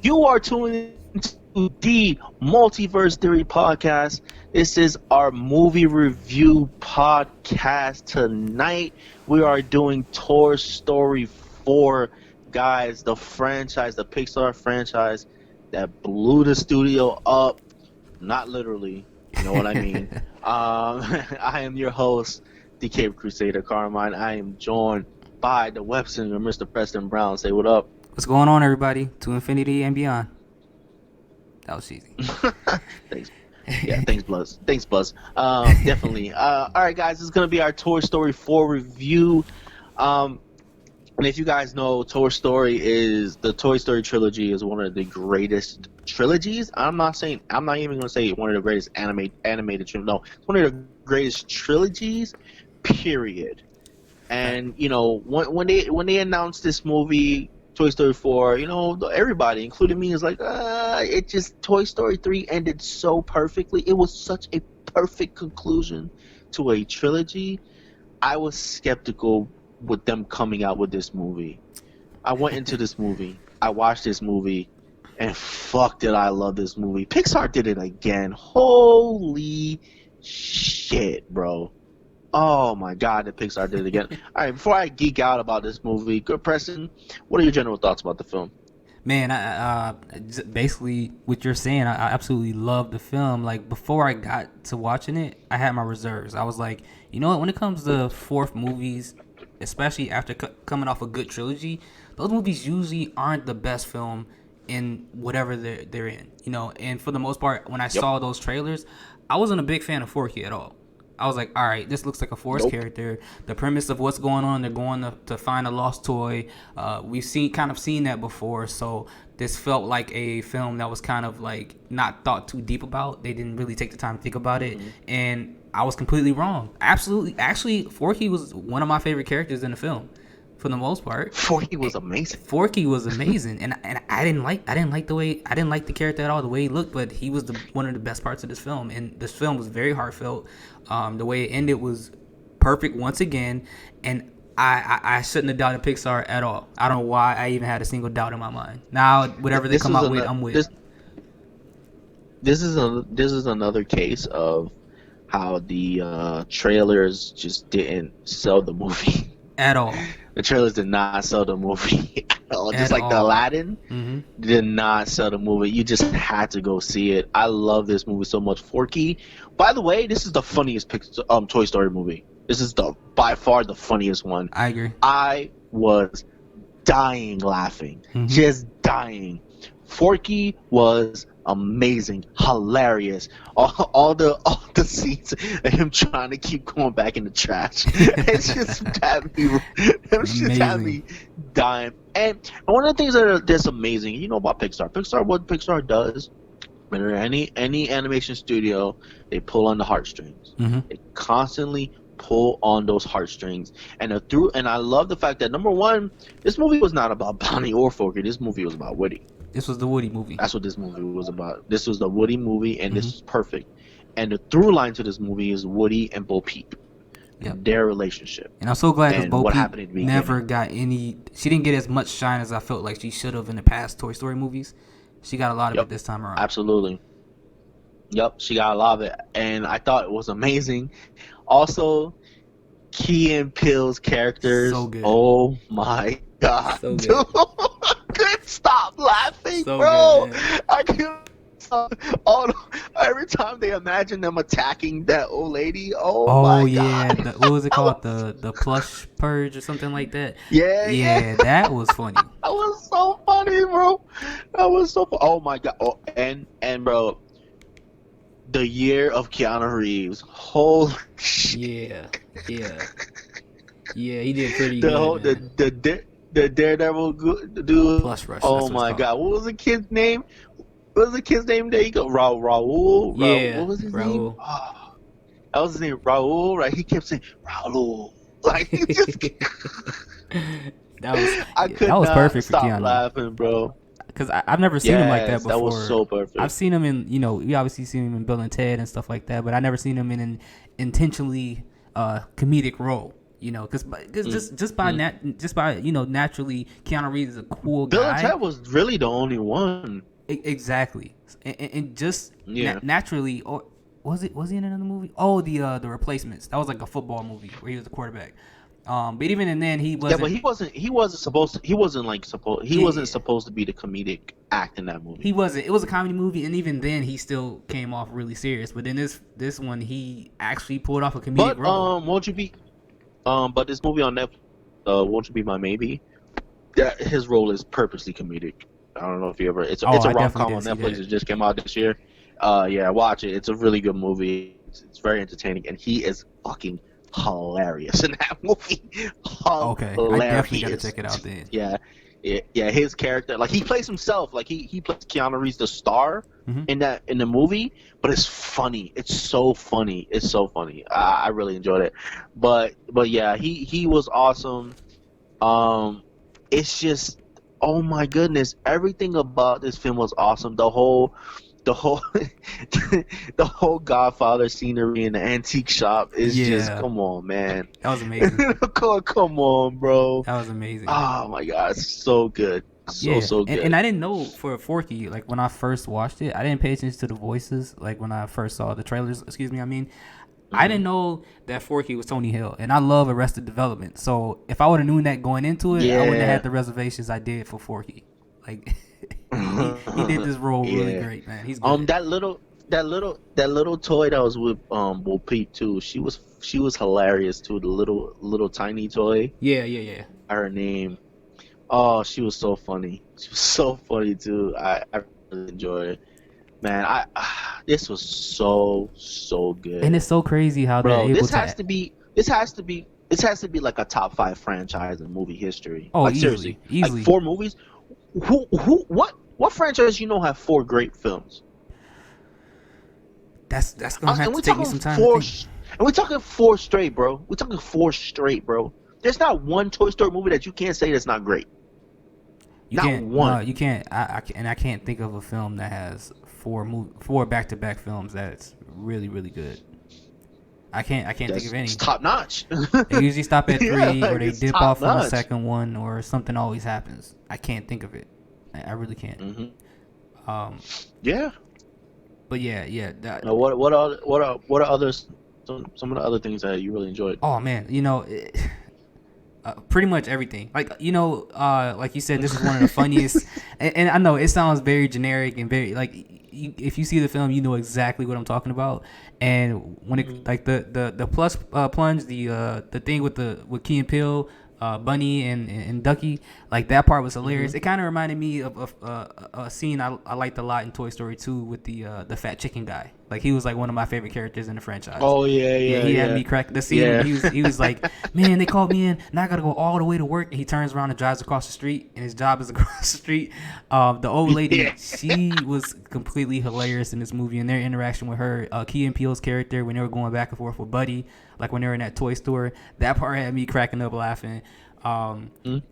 You are tuning into the Multiverse Theory Podcast. This is our movie review podcast. Tonight, we are doing Toy Story 4. Guys, the franchise, the Pixar franchise that blew the studio up. Not literally, you know what I mean. I am your host, the Cape Crusader Carmine. I am joined by the web singer, Mr. Preston Brown. Say what up. What's going on, everybody? To infinity and beyond. That was easy. Thanks. Yeah, thanks, Buzz. Definitely. All right, guys, this is going to be our Toy Story 4 review. And if you guys know, the Toy Story trilogy is one of the greatest trilogies. I'm not even going to say one of the greatest animated trilogies. No, it's one of the greatest trilogies, period. And, you know, when they announced this movie, Toy Story 4, you know, everybody, including me, is like, Toy Story 3 ended so perfectly. It was such a perfect conclusion to a trilogy. I was skeptical with them coming out with this movie. I went into this movie, I watched this movie, and fuck did I love this movie. Pixar did it again. Holy shit, bro. Oh my god, the Pixar did it again. Alright, before I geek out about this movie, good Preston, what are your general thoughts about the film? Man, I basically what you're saying, I absolutely love the film. Like, before I got to watching it, I had my reserves. I was like, you know what, when it comes to fourth movies, especially after coming off a good trilogy, those movies usually aren't the best film in whatever they're in, you know. And for the most part, when I saw those trailers, I wasn't a big fan of Forky at all. I was like, all right, this looks like a Force character. The premise of what's going on, they're going to find a lost toy. We've seen that before, so this felt like a film that was kind of like not thought too deep about. They didn't really take the time to think about it, and I was completely wrong. Absolutely, actually, Forky was one of my favorite characters in the film. For the most part, Forky was amazing. And I didn't like the character at all, the way he looked, but he was one of the best parts of this film. And this film was very heartfelt. The way it ended was perfect once again, and I shouldn't have doubted Pixar at all. I don't know why I even had a single doubt in my mind. Now whatever they come out with, I'm with. This is another case of how the trailers just didn't sell the movie at all. The trailers did not sell the movie at all. Just like the Aladdin did not sell the movie. You just had to go see it. I love this movie so much. Forky, by the way, this is the funniest Toy Story movie. This is by far the funniest one. I agree. I was dying laughing. Just dying. Forky was amazing, hilarious. All the scenes of him trying to keep going back in the trash. It's just had me dying. And one of the things that's amazing, you know about Pixar. What Pixar does, when any animation studio, they pull on the heartstrings. They constantly pull on those heartstrings, and I love the fact that, number one, this movie was not about Bonnie or Forky. This movie was about Woody. This was the Woody movie. That's what this movie was about. This was the Woody movie, and this is perfect. And the through line to this movie is Woody and Bo Peep, and their relationship. And I'm so glad because Bo Peep never got any. She didn't get as much shine as I felt like she should have in the past Toy Story movies. She got a lot of it this time around. Absolutely. Yep, she got a lot of it, and I thought it was amazing. Also, Key and Peele's characters. So good. Oh my god, so good. Dude, I couldn't stop laughing, so bro. Good, I couldn't stop. Every time they imagine them attacking that old lady. Oh my god. What was it called? The plush purge or something like that. Yeah. That was funny. That was so funny, bro. That was so funny. Oh my god. Oh, and bro, the year of Keanu Reeves. Holy shit. Yeah, he did pretty good. The Daredevil dude. Plus Rush. Oh my god. What was the kid's name? There you go. Raul. Yeah. What was his name? Oh, that was his name. Raul. Right? He kept saying Raul. Like, he just. that was perfect for Keanu. Laughing, bro. Because I've never seen him like that before. That was so perfect. I've seen him in, we obviously seen him in Bill and Ted and stuff like that, but I never seen him in an intentionally comedic role. You know, because just by naturally, Keanu Reeves is a cool Bill and guy. Ted was really the only one. Exactly, and just Yeah. naturally, or was he in another movie? Oh, the Replacements. That was like a football movie where he was the quarterback. But even in then, he Yeah, but wasn't. he wasn't supposed to. He Yeah, wasn't yeah. supposed to be the comedic act in that He movie. wasn't. It was a comedy movie, and even then, he still came off really serious. But in this one, he actually pulled off a comedic But role. won't you be but this movie on Netflix, won't you be my maybe? Yeah, his role is purposely comedic. I don't know if you ever. Oh, It's a I rom definitely com on didn't see Netflix. that. It just came out this year. Yeah, watch it. It's a really good movie. It's very entertaining, and he is fucking hilarious in that movie. Okay, I definitely got to Hilarious. check it out then. Yeah, yeah. His character, like he plays himself. Like he plays Keanu Reeves, the star Hmm. in the movie. But it's funny. It's so funny. It's so funny. I really enjoyed it. But yeah, he was awesome. Um, it's just, oh my goodness, everything about this film was awesome. The whole, the whole Godfather scenery in the antique shop is just, Yeah, come on, man. that was amazing. Come on, bro. That was amazing. Oh my God, it's so good, Yeah, so and good. I didn't know for Forky, like when I first watched it, I didn't pay attention to the voices. Like when I first saw the trailers, excuse me, I Hmm. didn't know that Forky was Tony Hill, and I love Arrested Development. So if I would have known that going into it, I wouldn't have Yeah. had the reservations I did for Forky. Like he did this role really Yeah. great, man. He's good. That little toy that was with Will Pete too. She was hilarious too. The little tiny toy. Yeah, yeah, yeah. Her name. Oh, she was so funny. She was so funny too. I really enjoyed it. Man, this was so And good. it's so crazy how they're Bro, able to. this has to be like a top 5 franchise in movie history. Oh, Like easily, seriously. Like easily. 4 movies? What franchise have 4 great films? That's gonna have And to we're take me talking some time to think. and we're talking 4 straight, bro. We're talking 4 straight, bro. There's not one Toy Story movie that you can't say that's not great. You Not can't. No, one. you can't. I can't think of a film that has four back-to-back films that's really really good. I can't think That's of any. it's top notch. They usually stop at Yeah, 3, or like they it's dip top off on the notch. second one, or something always happens. I can't think of it. I really can't. Hmm. Um, Yeah. but yeah. Now, what are others? Some of the other things that you really enjoyed? Oh man, pretty much everything. Like like you said, this is one of the funniest. And I know it sounds very generic and very like if you see the film, you know exactly what I'm talking about. And when it like the plus plunge, the thing with Key and Peele, Bunny and Ducky, like that part was hilarious. Hmm. It kind of reminded me of a scene I liked a lot in Toy Story 2 with the fat chicken guy. Like he was like one of my favorite characters in the franchise. Oh yeah, Yeah, yeah, he had yeah, me crack the scene yeah. when he was like, "Man, they called me in. Now I gotta go all the way to work." And he turns around and drives across the street, and his job is across the street. The old lady, Yeah. she was completely hilarious in this movie, and their interaction with her, Key and Peele's character when they were going back and forth with Buddy, like when they were in that toy store. That part had me cracking up laughing. The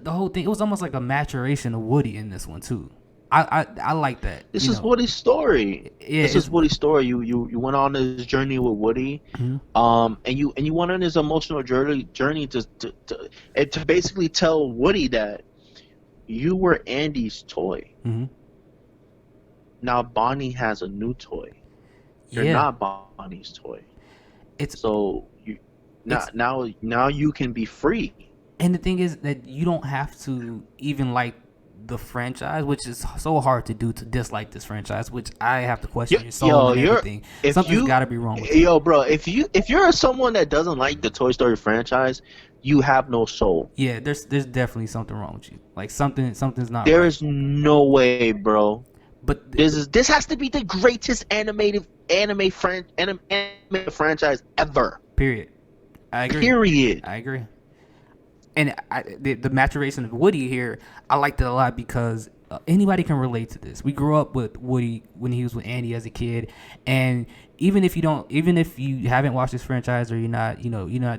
whole thing. It was almost like a maturation of Woody in this one too. I like that. This is Woody's story. Yeah, This is Woody's story. You went on this journey with Woody, Mhm. and you went on this emotional journey to basically tell Woody that you were Andy's toy. Mhm. Now Bonnie has a new toy. You're Yeah. not Bonnie's toy. It's So now you can be free. And the thing is that you don't have to even like the franchise, which is so hard to do, to dislike this franchise, which I have to question your soul and everything. Something's got to be wrong with you. Yo, bro, if you're someone that doesn't like the Toy Story franchise, you have no soul. Yeah, there's definitely something wrong with you. Like something's not There right. is no way, bro. But This has to be the greatest anime franchise ever. period. I agree. Period. I agree. And the maturation of Woody here, I liked it a lot because anybody can relate to this. We grew up with Woody when he was with Andy as a kid, and even if you haven't watched this franchise, or you're not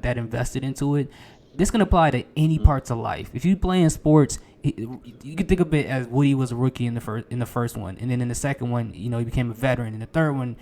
that invested into it, this can apply to any parts of life. If you play in sports, you can think of it as Woody was a rookie in the first one, and then in the second one, he became a veteran. In the third one,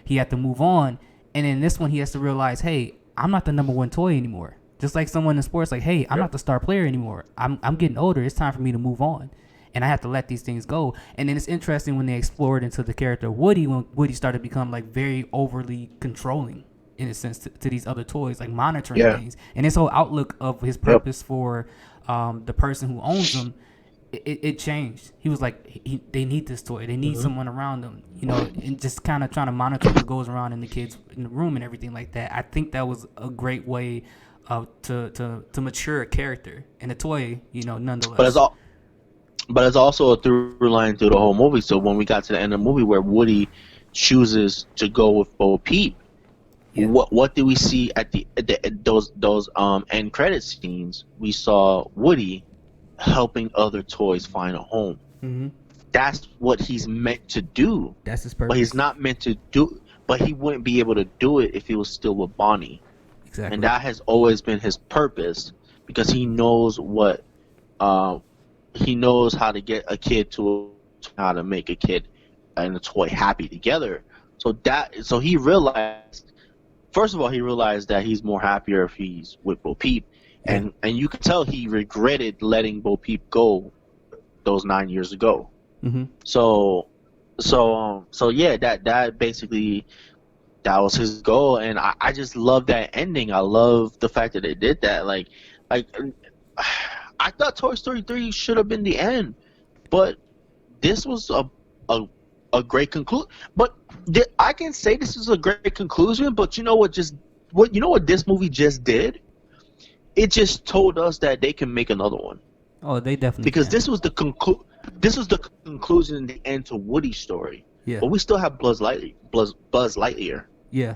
he had to move on, and in this one, he has to realize, hey, I'm not the number one toy anymore. Just like someone in sports, like, hey, I'm not the star player anymore. I'm getting older. It's time for me to move on, and I have to let these things go. And then it's interesting when they explored into the character of Woody, when Woody started to become like very overly controlling in a sense to these other toys, like monitoring Yeah. things, and his whole outlook of his Yep. purpose for the person who owns them. It changed. He was like, they need this toy. They need someone around them, and just kind of trying to monitor what goes around in the kids in the room and everything like that. I think that was a great way to mature a character and a toy, nonetheless. But it's also a through line through the whole movie. So when we got to the end of the movie where Woody chooses to go with Bo Peep, Yeah. what do we see at those end credit scenes? We saw Woody helping other toys find a home. Mm-hmm. That's what he's meant to do. That's his purpose. But he's not meant to do. But he wouldn't be able to do it if he was still with Bonnie. Exactly. And that has always been his purpose, because he knows he knows how to get a kid how to make a kid and a toy happy together. So he realized, first of all, that he's more happier if he's with Bo Peep. And you can tell he regretted letting Bo Peep go those 9 years ago. Mm-hmm. So yeah, that basically, that was his goal, and I just love that ending. I love the fact that they did that. Like I thought Toy Story 3 should have been the end, but this was a great conclusion. But I can say this is a great conclusion. But you know what this movie just did? It just told us that they can make another one. Oh, they definitely because can. this was the conclusion in the end to Woody's story. Yeah. But we still have Buzz Lightyear. Yeah.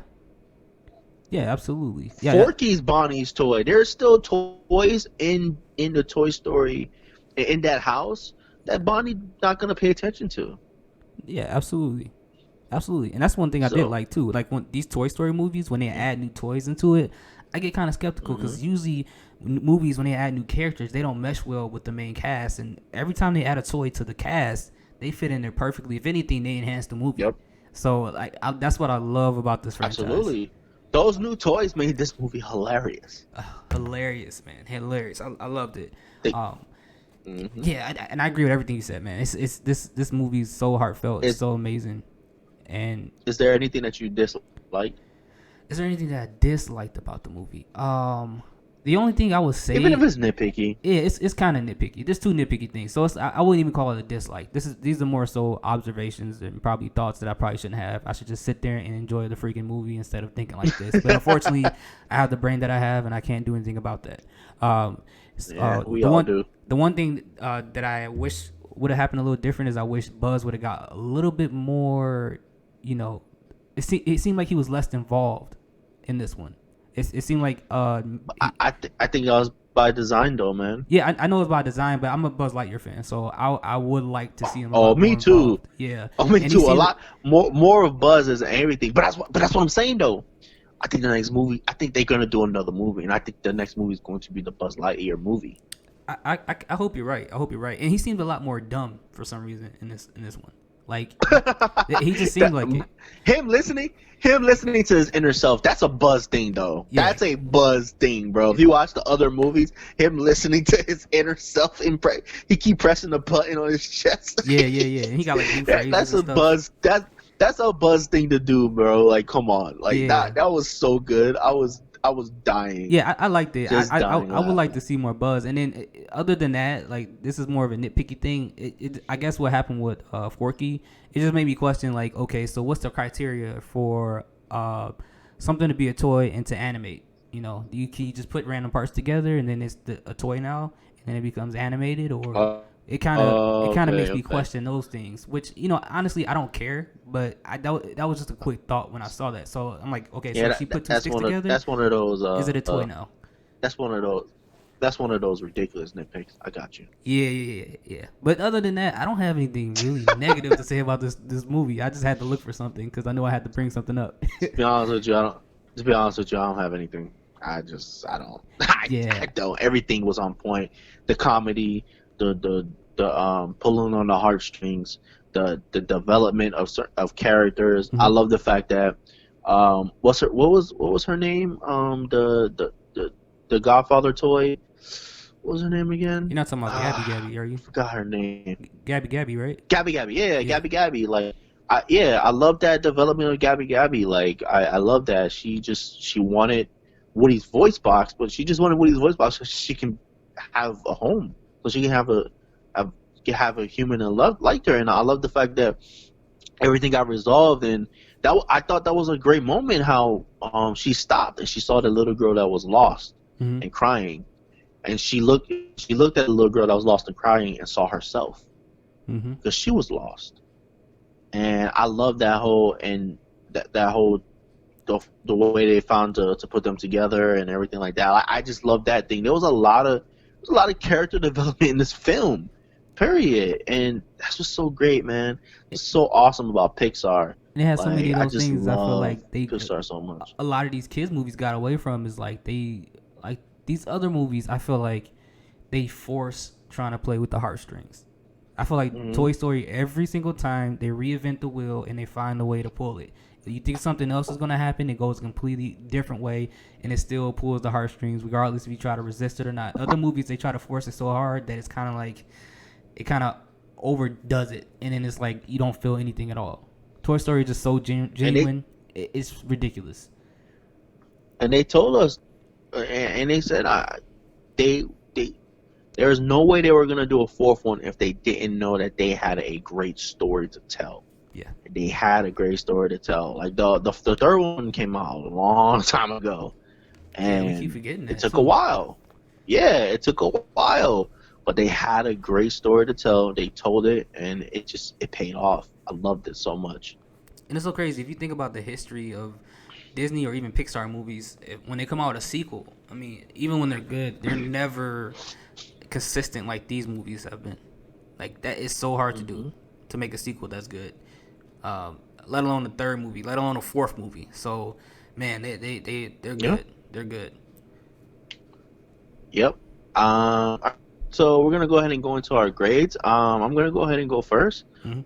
Yeah, absolutely. Yeah. Forky's Bonnie's toy. There's still toys in the Toy Story in that house that Bonnie not gonna pay attention to. Yeah, absolutely. Absolutely. And that's one thing I did like too. Like when these Toy Story movies, when they add new toys into it, I get kind of skeptical because usually movies, when they add new characters, they don't mesh well with the main cast. And every time they add a toy to the cast, they fit in there perfectly. If anything, they enhance the movie. Yep. So that's what I love about this franchise. Absolutely. Those new toys made this movie hilarious. Hilarious, man. Hilarious. I loved it. Mm-hmm. Yeah, and I agree with everything you said, man. It's this movie is so heartfelt. It's so amazing. And is there anything that you dislike? Is there anything that I disliked about the movie? The only thing I would say, even if it's nitpicky, yeah, it's kind of nitpicky. There's two nitpicky things, so I wouldn't even call it a dislike. These are more so observations and probably thoughts that I probably shouldn't have. I should just sit there and enjoy the freaking movie instead of thinking like this. But unfortunately, I have the brain that I have, and I can't do anything about that. We all do. The one thing that I wish would have happened a little different is I wish Buzz would have got a little bit more. It seemed like he was less involved in this one. It seemed like I think that was by design, though, man. Yeah, I know it's by design, but I'm a Buzz Lightyear fan, so I would like to see him. Oh, me too. Involved. Yeah. Oh, me too. A lot more of Buzz is everything. But that's what I'm saying, though. I think the next movie. I think they're gonna do another movie, and I think the next movie is going to be the Buzz Lightyear movie. I hope you're right. I hope you're right. And he seemed a lot more dumb for some reason in this one. Like he just seemed like it. Him listening to his inner self. That's a Buzz thing, though. Yeah. That's a Buzz thing, bro. If you watch the other movies, him listening to his inner self, he keep pressing the button on his chest. Yeah. And he got like new phrases. That's a Buzz. That's a Buzz thing to do, bro. Like, come on. Like that was so good. I was dying. Yeah, I liked it. I would like to see more Buzz. And then other than that, like, this is more of a nitpicky thing. I guess what happened with Forky, it just made me question, like, okay, so what's the criteria for something to be a toy and to animate? Can you just put random parts together and then it's a toy now and then it becomes animated, or it kind of makes me question those things, which honestly I don't care, but that was just a quick thought when I saw that. So I'm like, okay, so if she put two sticks together, that's one of those. Is it a toy now? That's one of those ridiculous nitpicks. I got you. Yeah. But other than that, I don't have anything really negative to say about this movie. I just had to look for something because I know I had to bring something up. To be honest with you, I don't have anything. I don't. I don't. Everything was on point. The comedy, the pulling on the heartstrings, the development of characters. Mm-hmm. I love the fact that What was her name? The Godfather toy. What was her name again? You're not talking about Gabby Gabby, are you? Forgot her name. Gabby Gabby, right? Gabby Gabby, yeah, Yeah. Gabby Gabby. Like, I love that development of Gabby Gabby. Like, I love that she wanted Woody's voice box, but she just wanted Woody's voice box so she can have a home, so she can have, have a human that liked her. And I love the fact that everything got resolved, and I thought that was a great moment. How she stopped and she saw the little girl that was lost Mm-hmm. and crying, and she looked at the little girl that was lost and crying and saw herself Mm-hmm. because she was lost. And I love that whole the way they found to put them together and everything like that. I just love that thing. There was a lot of character development in this film, period, and that's just so great, man. It's so awesome about Pixar. And it has so many Like, of I those just things. I feel love like they Pixar so much. a lot of these kids movies got away from is like like these other movies. I feel like they force trying to play with the heartstrings. I feel like Hmm. Toy Story every single time they reinvent the wheel and they find a way to pull it. You think something else is gonna happen, it goes a completely different way, and it still pulls the heartstrings, regardless if you try to resist it or not. Other movies they try to force it so hard that it's kind of like it kind of overdoes it, and then it's like you don't feel anything at all. Toy Story is just so And they genuine, it's ridiculous. and they told us, and they said, they they there was no way they were gonna do a fourth one if they didn't know that they had a great story to tell. Yeah, They had a great story to tell. Like, the third one came out a long time ago, yeah, we keep and forgetting it that took a too. while. Yeah, it took a while, but they had a great story to tell. They told it, and it paid off. I loved it so much. And it's so crazy if you think about the history of Disney or even Pixar movies. When they come out with a sequel, I mean, even when they're good, they're never consistent like these movies have been. Like that is so hard to do Hmm. to make a sequel that's good. Let alone the third movie, let alone a fourth movie. So, man, they're Yeah. good. They're good. Yep. So we're gonna go ahead and go into our grades. I'm gonna go ahead and go first. Hmm.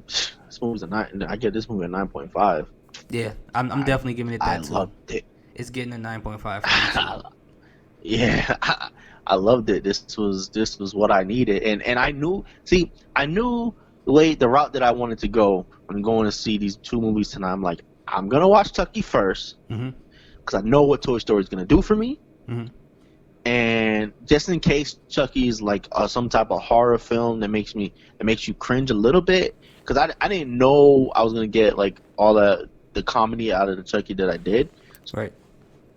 This movie's a 9. I get this movie a 9.5. Yeah, I'm I definitely giving it I that too. loved it. It's getting a 9.5 for me too. Yeah, I loved it. This was what I needed, and I knew. See, I knew the route that I wanted to go when going to see these two movies tonight. I'm like, I'm gonna watch Chucky first Hmm. because I know what Toy Story is gonna do for me, Hmm. and just in case Chucky is like some type of horror film that makes you cringe a little bit, because I didn't know I was gonna get like all the comedy out of the Chucky that I did. Right.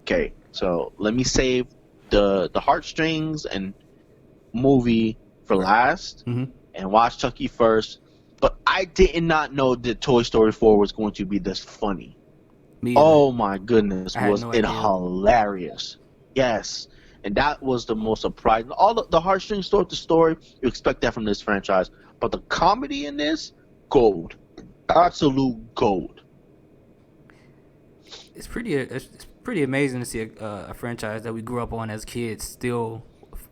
Okay, so let me save the heartstrings and movie for Right. last Hmm. and watch Chucky first. But I did not know that Toy Story 4 was going to be this funny. Me either. Oh my goodness, I had was no it idea. hilarious? Yes, and that was the most surprising. All the heartstrings throughout the story, you expect that from this franchise, but the comedy in this, gold, absolute gold. It's pretty amazing to see a franchise that we grew up on as kids still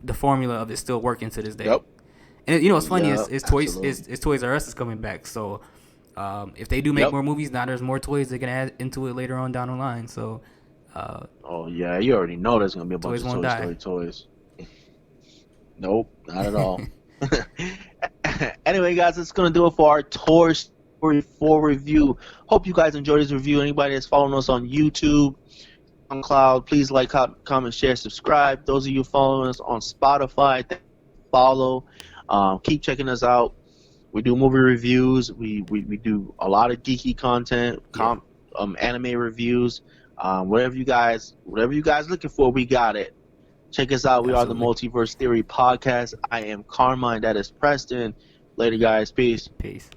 the formula of it still working to this day. Yep, And you know what's funny yep, is absolutely. Toys R Us is coming back. So if they do make Yep. more movies, now there's more toys they can add into it later on down the line. So uh, Oh yeah, you already know there's gonna be a bunch toys of won't Toy die. Story toys. Nope, not at all. Anyway, guys, that's gonna do it for our Toy Story 4 review. Hope you guys enjoyed this review. Anybody that's following us on YouTube, on Cloud, please like, comment, share, subscribe. Those of you following us on Spotify, follow. Keep checking us out. We do movie reviews. We do a lot of geeky content, Yeah, anime reviews. Whatever you guys looking for, we got it. Check us out. We are the absolutely. Multiverse Theory Podcast. I am Carmine. That is Preston. Later, guys. Peace. Peace.